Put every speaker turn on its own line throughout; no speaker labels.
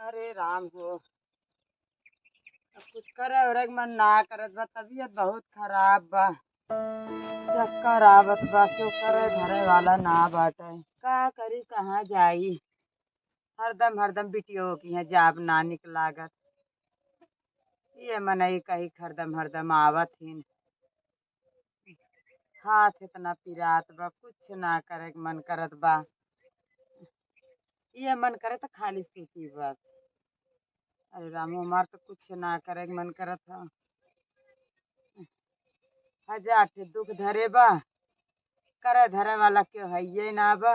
अरे राम हो। अब कुछ करे और मन ना करत बा, तबीयत बहुत खराब बा। चक्कर आवत बा, क्यों करे धरे वाला ना बाटे। का करी कहाँ जाई। हरदम हरदम बिटियों की है जाब ना निकलागत। ये मनई कही हरदम हरदम आवत ही। हाथ इतना पिरात बा, कुछ ना करे के मन करत बा। ये मन करे तो खाली सूती बस। अरे रामो हमार तो कुछ ना करे के मन करत ह। हजार ठे दुख धरे बा, करे धरे वाला क्यों है ये ना बा।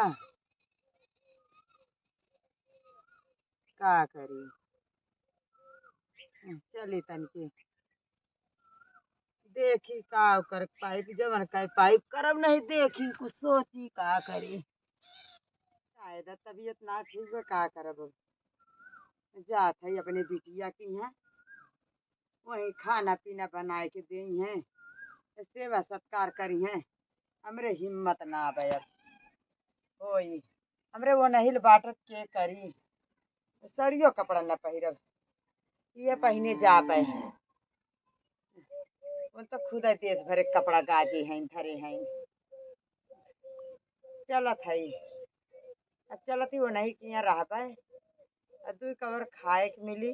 का करी। चली तनकी देखी का कर पाइप जवन का पाइप करब नहीं, देखी कुछ सोची का करी। शायद तबीयत ना ठीक है, का करब। अब जात है अपने बिटिया की है, वही खाना पीना बनाए के दी है, सेवा सत्कार करी है। हमरे हिम्मत ना बयर होई। हमरे वो नहीं बाटत के करी। सड़ियो कपड़ा न पहिरब, ये पहने जा पाए। वो तो खुद देश भरे कपड़ा गाजे हैं धरे हैं। चलत है अब चलत ही वो नहीं किया रह पाए। दू कवर खाए के मिली,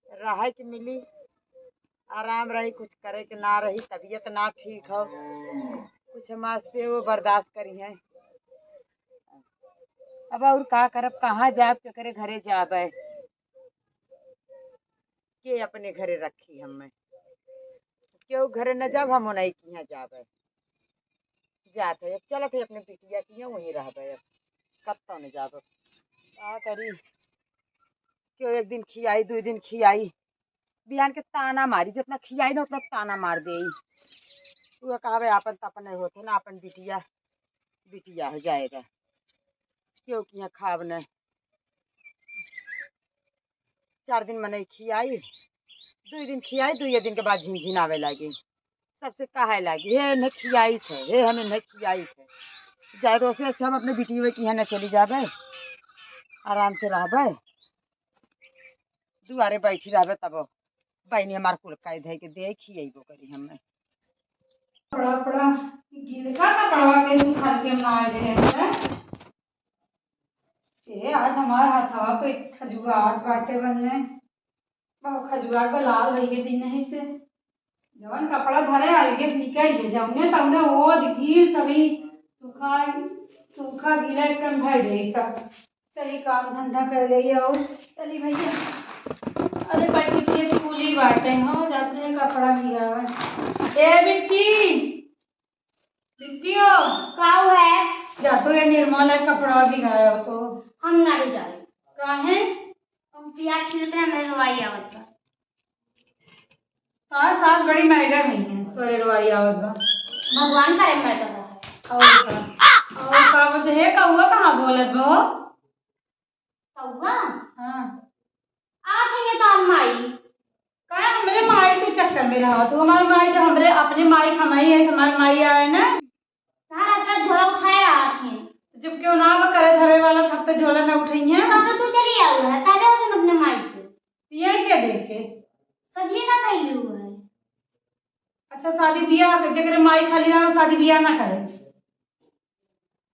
रहे के मिली, आराम रही। कुछ करे के ना रही, तबीयत ना ठीक हो, कुछ हमार से वो बर्दाश्त करी है। अब और का करब, कहाँ जाब, के करे घरे जाबे के अपने घरे रखी हमें। क्यों घरे न जब हम नहीं किया जाबे। जात है चलत है अपने बिटिया की वहीं रह गए। कब तो नहीं जाब, का करी। क्यों एक दिन खियाई, दो दिन खियाई, बिहान के ताना मारी। जितना खियाई ना उतना ताना मार दे। वो कहा अपन तो अपन नहीं होते ना, अपन बिटिया बिटिया हो जाएगा। क्यों किया खाब न। 4 दिन में नहीं खियाई, 2 दिन खियाई, 2 दिन के बाद झिनझिनावे लगी। सबसे कहे लगी हे न खियाई थे, हे हमें न खियाई थे। जाए तो उससे अच्छा हम अपने बिटिया की यहाँ न चली जाबे, आराम से रहबे, दुआरे बैठी रहबे। तब बहनी हमार कुल कह दे के दे खिएबो करी हमें।
बड़ा बड़ा गिलका का कड़वा के सुखा के मार दे हैं। ये आज हमार हथवा पे खजुआत बाटे बनने, बहुत खजुआ का लाल रही के दिन नहीं से जवन कपड़ा धरे अलगे से निकल गए। जमने सामने वो गिर सभी सूखा सूखा गीला एकदम भर गई सब। चली काम धंधा कर रही है और चली भैया। अरे बैठी थी स्कूली बाटे हो जाते हैं कपड़ा भीगा है। ए बिट्टी बिट्टियो
काऊ है
जा तो ये निर्मल है कपड़ा भिगाया हो तो
हम ना भी जाए।
काहे
हम प्याज छीलते हैं, मेरे रवाई आवत बा।
तार सास बड़ी महंगा नहीं है तोरे रवाई आवत बा।
भगवान करे मैं कर रहा
और का बोलते है कौआ कहाँ बोलत बो।
कौवा
हाँ
आज है ये तार माई।
का हमरे माई तू चक्कर में रहा तू। हमारे माई जो हमरे अपने माई हमारी है, हमारे माई आए ना
तारा का झोला उठाए रहा थे।
जब क्यों ना करे धरे वाला तब तो झोला न उठाई है।
तब तो तू चली आऊ है, काहे हो तुम अपने माई से।
ये क्या देखे
सदिए का कही हुआ है।
अच्छा शादी बियाह जगह माई खाली रहा शादी बियाह ना करे।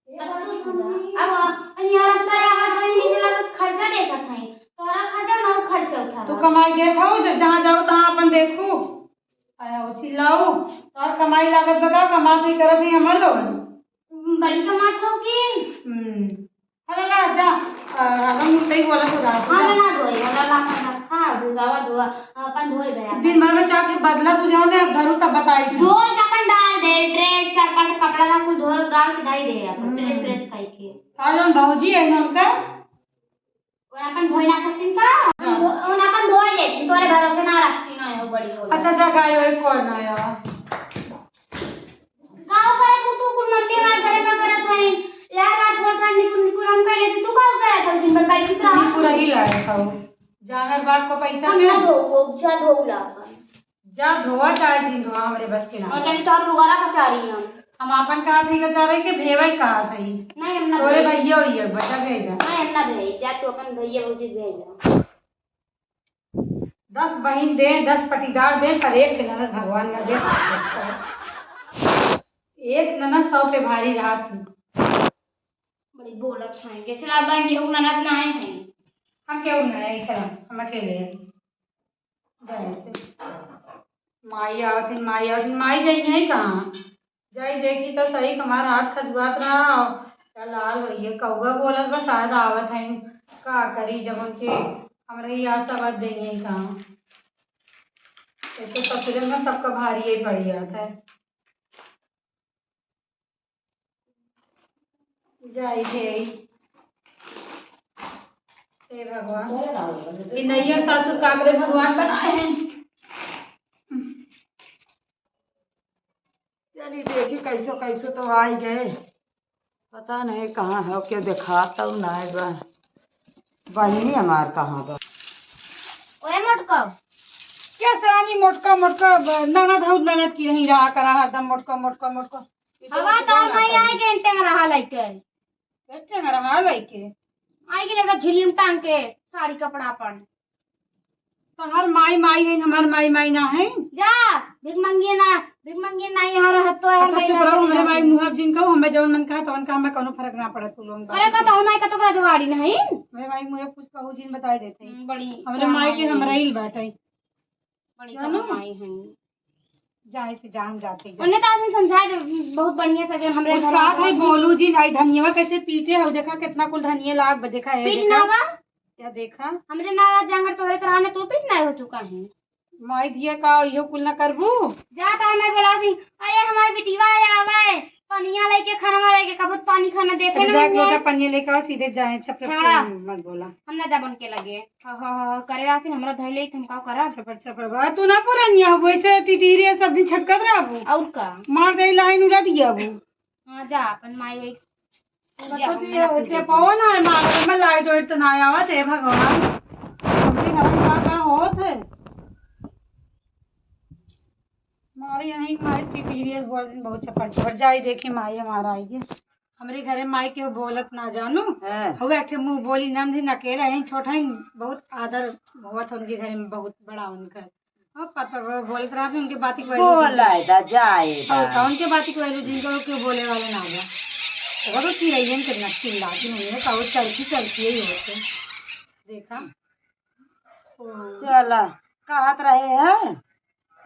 अब यार तारा आवाज है नहीं लगा खर्चा देखा था। तोरा खर्चा ना खर्चा उठा
तू कमाई देखा जहाँ जाओ तहाँ अपन देखू आया चिल्लाओ और कमाई लागत बता कमा भी करत है हमर लोगन
बड़ी कमात हो कि
अरे ला जा हम मुट्ठी बोला तो रात
हम ना धोई हमरा ला कर खा भुगावा धोआ अपन धोई गया।
दिन भर में चार बदला तू जाओ ने धरू तब बताई थी।
धो अपन डाल दे ड्रेस चार पांच कपड़ा ना कुछ धो डाल के धाई दे अपन ड्रेस फ्रेश काई के।
और जन भौजी है उनका
और अपन धोई ना सकतीन का उन अपन धोई लेथिन, तोरे भरोसे ना रखती ना हो बड़ी बोल।
अच्छा जा गाय होई कौन आया
गाओ करे तू कुल मम्मी मार करे ना करत है यार। रात छोड़ कर निकुल हम कर लेते, तू का करे तो दिन भर बैठी रहा
पूरा ही लाया खाओ जागर बात को पैसा
हम ना धो जा धोला
जा धोआ चाहे दिन धोआ हमरे बस के ना।
और चली तो रुगारा कचारी हम
अपन कहा थी कचारे के भेवे कहा थी
नहीं हम ना
तोरे भैया होई है बता भेज
नहीं हम ना भेज जा जा तू अपन भैया भौजी भेज
10 बहन दे 10 पटीदार दे पर एक ननद भगवान न दे। एक ननद 100 पे भारी रहा थी।
बड़ी बोलत हैं कैसे लगा कि हम ननद ना आए हैं।
हम क्यों नहीं चलो हम अकेले जैसे माई आवत माई जाई है कहाँ जाई देखी तो सही हमारा हाथ खजुआत रहा क्या लाल भैया कौआ बोलत बस शायद आवत है का करी जब उनके हमारे ही आशा बात जाइए कहाँ एक तो ससुरे में सबका भारी ही पड़ जाता है जाई थे हे भगवान ये नैया सासुर काकरे भगवान बनाए हैं।
चलिए देखी कैसो कैसो तो आई गए पता नहीं कहाँ है क्यों दिखाता हूँ ना बा बहनी हमार कहाँ बा
ओए मोटको
क्या सरानी मोटका मोटका ननद हूँ ननद की नहीं रहा करा हरदम मोटका मोटका मोटका
हवा तार में आई घंटे में रहा लाइके
कैसे रहा लइके
आई के लेबड़ा झिल्ली में टांग के साड़ी कपड़ा अपन
तो हर माई माई है हमार माई माई ना है
जा भिख मंगिए ना यहाँ रहत तो हर
अच्छा चुप रहो हमारे माई मुँह जिन को हमें जवन मन कहा तवन का हमें कोनो फर्क ना पड़े तू लोग
अरे का तो हमारे का तो करा जवाड़ी नहीं
मेरे माई मुँह कुछ कहू जिन बताए देते
बड़ी
हमारे माई के हमरा ही बैठे
बड़ी कमाई है
जाए से जान जाते
उन्हें तो आदमी समझाए दे बहुत बढ़िया से जो हमरे
कुछ कहा था बोलू जी भाई धनिया कैसे पीते हो देखा कितना कुल धनिया लाग देखा है
पीट ना बा
क्या देखा
हमरे नाराज जांगर तोहरे कराने तू पीट ना हो चुका है
माई दिया का यो कुल ना करबू
जा ता मैं बोला सी अरे हमारी बिटिवा आवे पनिया लेके खाना लेके कबूत पानी खाना देखे ना
एक लोटा पनिया लेकर सीधे जाए चप मत बोला
हम ना दबन के लगे करे राखी हमरा धर ले हम का करा
चपर चपर बा तू ना पुरानिया हो वैसे टिटिरिया सब दिन छटकत रहबू
और का
मार दे लाइन उलट गयाबू
हां जा अपन माई वही
तो से के पवन है मार में लाइट वाइट तो ना आवत है भगवान हमरे घर में का होत है मारी यहीं माई टिटिरिया बोल दिन बहुत चपर चपर जाई देखी माई हमारा आई है हमारे घरे माई के बोलत ना जानू हो बैठे मुंह बोली नंद ही अकेला है छोटा ही बहुत आदर होत उनके घरे में बहुत बड़ा उनका पता बोलत रहा उनके बाती को
बोला जाए
उनके बाती को जिनको क्यों बोले वाले ना जा अगर तो चिड़ैया कितना चिल्लाती नहीं है चलती ही होते देखा
चला कहत रहे हैं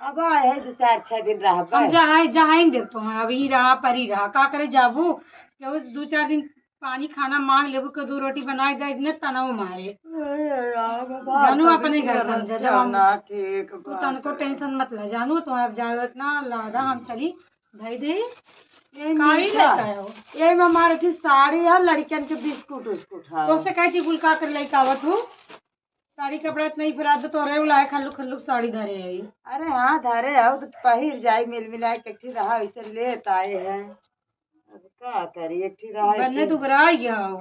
अब आए है 2-4-6 दिन रह
हम जाएंगे तो हैं अभी रहा पर ही रहा का करे जाबू कि 2-4 दिन पानी खाना मांग लेबू के 2 रोटी बनाए दे इतने तनाव मारे जानू अपने घर समझा जब
ठीक
तू तनको टेंशन मत ले जानू तो अब जाओ इतना लादा हम चली धई दे
ये हमारे की साड़ी है लड़कियन के बिस्कुट उस्कुट है
तो से कहती गुलका कर लेके आवत हूँ साड़ी कपड़ा इतना ही फिर तो तोरे लाए खल्लू खल्लू साड़ी धरे है
अरे हाँ धरे है तो पहिर जाए मिल मिलाए के रहा वैसे लेत आए हैं अब का करी एक रहा
बनने तू बरा गया हो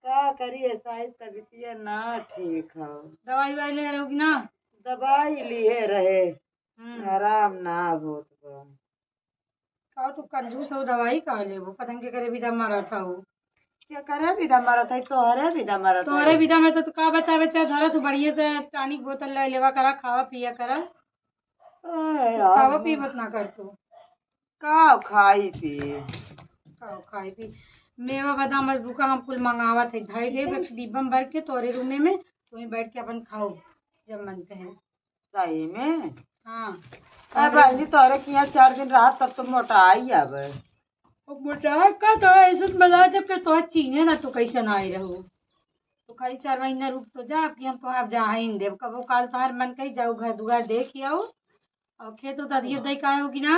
का करिए शायद तबीयत ना ठीक है
दवाई वाई ले रहोगी ना
दवाई लिए रहे आराम ना होत बा
का तू कंजूस हो दवाई का लेबो पतंग के करे विदा मारा था वो
क्या करे विदा मारा था तोहरे विदा मारा था
तोहरे विदा में तो का बचा बचा धरा तू बढ़िया से टॉनिक बोतल ले लेवा करा खावा पिया करा खावा पी मत ना कर तू
का खाई पी
मेवा बादाम मजबूका हम कुल मंगावा थे धाई दे डिब्बा में भर के तोरे रूमे में तुम बैठ के अपन खाओ जब मन कहे
सही में
हाँ
बहनी तोरे के यहाँ 4 दिन रहा तब तो मोटा आई अब
मोटा का तो ऐसा बता जब के तो चीने ना तो कैसे ना आई रहो तो खाली 4 महीना रुक तो जा कि हम तो आप जा ही देव कबो काल तोहर मन कही जाओ घर दुआर देख आओ और खेत तो दिए दई का होगी ना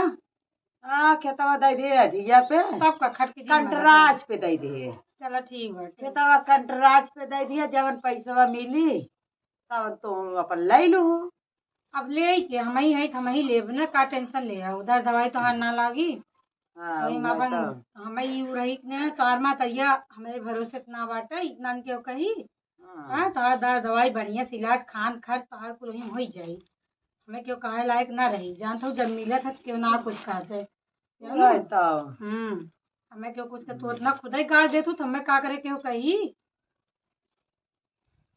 हाँ खेतवा दे दिए अढ़िया पे
तब का खट के
कंटराज पे दे दिए
चलो ठीक है
खेतवा कंटराज पे दे दिए जवन पैसा मिली तब तो अपन ले लू
अब ले के हम ही लेब ना का टेंशन ले उधर दवाई तो हार ना लागी अपन हम ही रही ने तोहर मा तैया हमारे भरोसे इतना बाटा इतना के कही हाँ तोहर दवाई बढ़िया से इलाज खान खर्च तोहर कुल ही हो जाई हमें क्यों कहे लायक ना रही जानता हूँ जब मिला था क्यों ना कुछ कहते हमें क्यों कुछ तो इतना खुदा ही काट दे तो हमें का करे क्यों कही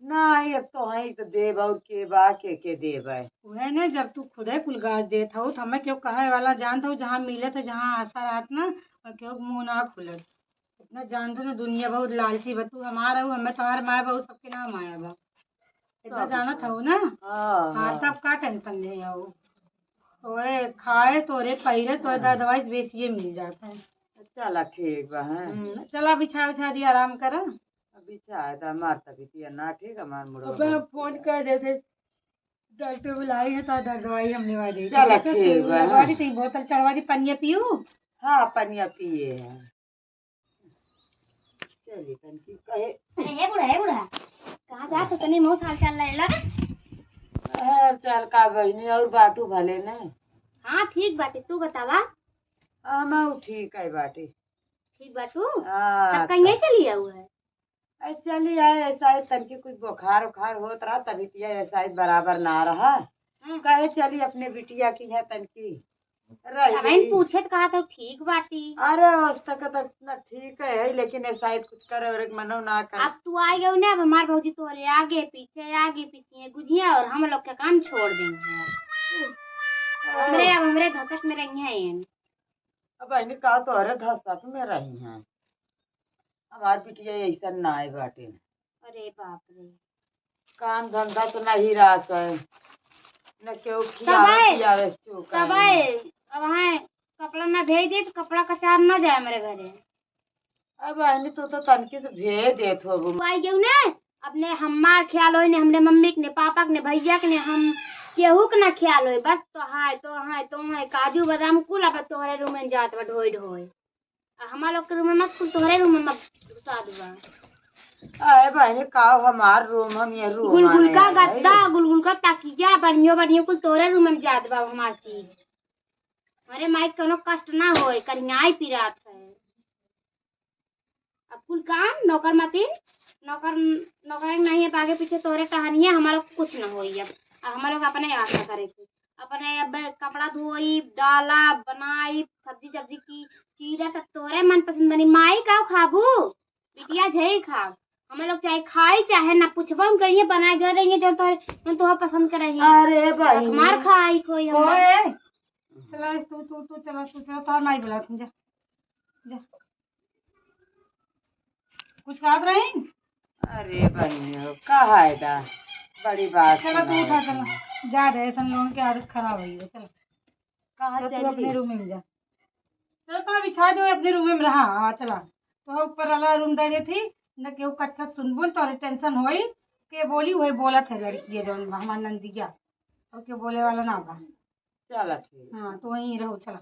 नहीं अब तो है तो देब और के बा के देब है।
वह ने जब तू खुदे कुल गाज देत हो तो हमें क्यों कहे वाला जानत हो जहाँ मिलत है जहाँ आशा रहत ना और क्यों मुंह ना खुलत। इतना जानते ना दुनिया बहुत लालची बा तू हमारा हो हमें तोहार माए बहू सबके नाम आया बा इतना
सब
जानत
तो।
हो ना।
हाँ
हाँ
हाँ।
तब का टेंशन नहीं हो तोरे खाए तोरे पहिरे तोरे दवाई बेसिए मिल जाता है।
चला ठीक बा है।
चला बिछा उछा दिया आराम करा।
अभी चाहे तो हमार तबीयत ना ठीक हमार मुड़वा
अब हम
बहुत
फोन
ठीक
कर देते डॉक्टर बुलाई है तो दवाई हम लेवा दी
चला ठीक बा
लगवा दी
हाँ।
तेरी बोतल चढ़वा दी पनिया पियू।
हाँ पनिया पिए है। चलिए तनकी कहे
हे बुढ़ा कहाँ जा तो तनी मोस हाल चाल लेला रे।
हाल चाल का बहनी और बाटू भले ने।
हाँ ठीक बाटे तू बतावा।
हम ठीक है बाटी।
ठीक बाटू
हाँ
तब कहीं चली आऊ है।
चली आए ऐसा ही तनकी कुछ बुखार उखार होत रहा तबीयत ऐसा ही बराबर ना रहा। कहे चली अपने बिटिया की है तनकी रह
तब
गई।
पूछे तो कहा तो ठीक बाटी।
अरे अवस्था का तो इतना ठीक है लेकिन ऐसा ही कुछ करे और एक मनो ना करे।
अब तू आ गए ना अब हमार भौजी तोरे आगे पीछे गुजिया और हम लोग का काम छोड़ देंगे। हमरे धसक में रही हैं।
अब बहनी का तो अरे धसक में रही हैं। हमार बिटिया ऐसा ना है बाटे।
अरे बाप रे
काम धंधा तो नहीं रास है न क्यों
तबाए
खियावे चूका
तबाए अब हाँ कपड़ा ना भेज दे तो कपड़ा कचार ना जाए मेरे घरे।
अब बहनी तो तनकी से भेज देत हो
तू आई गई ना अपने हमार ख्याल होई ने हमरे मम्मी के ने पापा के ने भैया के ने हम केहू के ना ख्याल होई बस तो है काजू बादाम कुल अब तोहरे रूम में जात बा ढोई ढोई हमार लोग के रूम में मत कुल तोहरे रूम में मत घुसा दूंगा।
अरे बहनी का हमार रूम हम ये रूम
गुलगुल का गद्दा गुलगुल का तकिया बढ़िया कुल तोरे रूम में जात बा हमार चीज। हमारे माइक कोनो कष्ट ना होए कन्याई पिरात है। अब कुल काम नौकर मती नौकर नहीं है आगे पीछे तोरे टहनिया हमारा कुछ ना होई। अब हमारे लोग अपने आशा करे थे अपने अब कपड़ा धोई डाला बनाई सब्जी की चीज है तोरे मन पसंद बनी माई का खाबू बिटिया झई खा हमें लोग चाहे खाई चाहे ना पूछबो हम कहिए बनाए दे देंगे जो तो पसंद करेगी।
अरे भाई
हमार खाई कोई हम
चला तू चला तो नहीं बुला तुम जा जा कुछ खात रही।
अरे बहनी कहा है दा बड़ी बात
चला तू उठा चला जा रहे सन लोगों की आदत खराब हुई है। चल
कहाँ
तू
चली
अपने रूम में जा चलो तो बिछा दो अपने रूम में रहा। हाँ चला तो ऊपर वाला रूम दे दी थी न केहू कट सुनबुन तो टेंशन होई के बोली वही बोलत है लड़की है जौन हमार नंदिया और के बोले वाला ना बा।
चला ठीक।
हाँ तो वहीं रहो चला।